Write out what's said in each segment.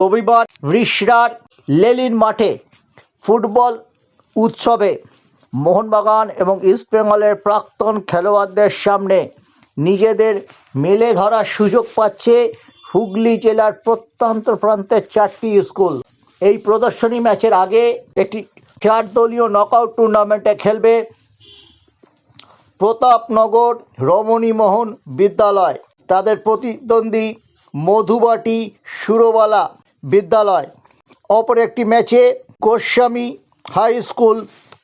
রবিবার রিষড়ার লেনিন মাঠে ফুটবল উৎসবে মোহনবাগান এবং ইস্টবেঙ্গলের প্রাক্তন খেলোয়াড়দের সামনে নিজেদের মেলে ধরার সুযোগ পাচ্ছে হুগলি জেলার প্রত্যন্ত প্রান্তের 4টি স্কুল। এই প্রদর্শনী ম্যাচের আগে একটি 4 দলীয় নকআউট টুর্নামেন্টে খেলবে প্রতাপনগর রমণীমোহন বিদ্যালয়, তাদের প্রতিদ্বন্দ্বী মধুবাটি সুরবালা বিদ্যালয়। অপর একটি ম্যাচে গোস্বামী হাই স্কুল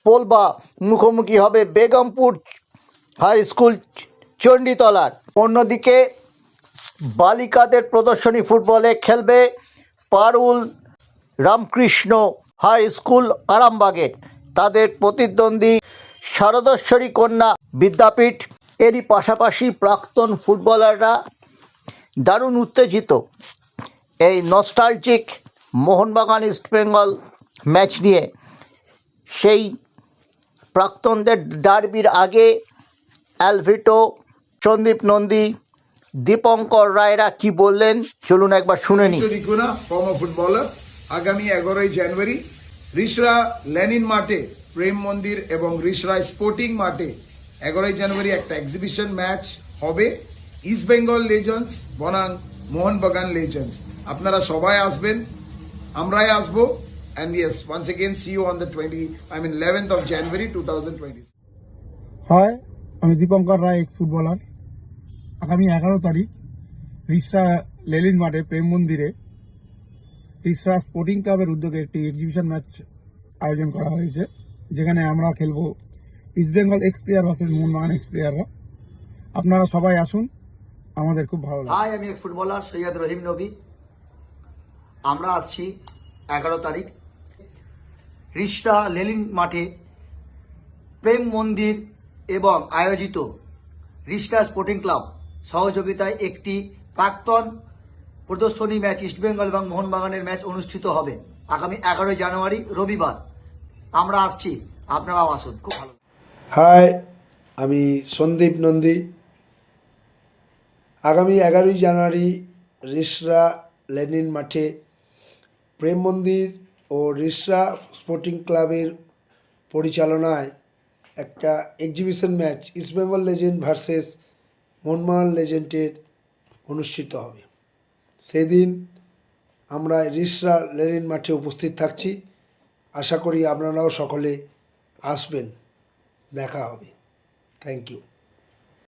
পোলবা মুখোমুখি হবে বেগমপুর হাই স্কুল চণ্ডীতলার। অন্যদিকে বালিকাদের প্রদর্শনী ফুটবলে খেলবে পারুল রামকৃষ্ণ হাই স্কুল আরামবাগে, তাদের প্রতিদ্বন্দ্বী শারদেশ্বরী কন্যা বিদ্যাপীঠ। এরই পাশাপাশি প্রাক্তন ফুটবলাররা দারুণ উত্তেজিত এই নস্টালজিক মোহনবাগান ইস্টবেঙ্গল ম্যাচ নিয়ে। সেই প্রাক্তনদের ডার্বির আগে অ্যালভিটো, সন্দীপ নন্দী, দীপঙ্কর রায়রা কি বললেন চলুন একবার শুনে নিই। ফর্মার ফুটবলার আগামী 11ই জানুয়ারি রিষড়া লেনিন মাঠে প্রেম মন্দির এবং রিষড়া স্পোর্টিং মাঠে 11ই জানুয়ারি একটা এক্সিবিশন ম্যাচ হবে ইস্ট বেঙ্গল লেজেন্ডস বনাম মোহনবাগান লেজেন্ডস। আপনারা সবাই আসবেন, আমরাই আসবো। And yes, once again, see you on the 11th of January 2020. হয় আমি দীপঙ্কর রায়, এক্স ফুটবলার। আগামী 11 তারিখ রিষড়া লেনিন মাঠে প্রেম মন্দিরে রিষড়া স্পোর্টিং ক্লাবের উদ্যোগে একটি এক্সিবিশন ম্যাচ আয়োজন করা হয়েছে, যেখানে আমরা খেলবো east Bengal x player versus Mohun Bagan x প্লেয়াররা। আপনারা সবাই আসুন, আমাদের খুব ভালো লাগবে। হাই, আমি এক্স ফুটবলার সৈয়দ রহিম নবী। আমরা আসছি 11 তারিখ রিষড়া লেনিন মাঠে প্রেম মন্দির এবং আয়োজিত রিষড়া স্পোর্টিং ক্লাব সহযোগিতায় একটি প্রাক্তন প্রদর্শনী ম্যাচ ইস্টবেঙ্গল এবং মোহনবাগানের ম্যাচ অনুষ্ঠিত হবে আগামী 11 জানুয়ারি রবিবার। আমরা আসছি, আপনারাও আসুন, খুব ভালো। হাই, আমি সন্দীপ নন্দী। আগামী 11ই জানুয়ারি রিষড়া লেনিন মাঠে প্রেম মন্দির ও রিষড়া স্পোর্টিং ক্লাবের পরিচালনায় একটা exhibition match East Bengal legend versus Mohun Bagan লেজেন্ডের অনুষ্ঠিত হবে। সেদিন আমরা রিষড়া লেনিন মাঠে উপস্থিত থাকছি। আশা করি আপনারাও সকলে আসবেন, দেখা হবে। Thank you.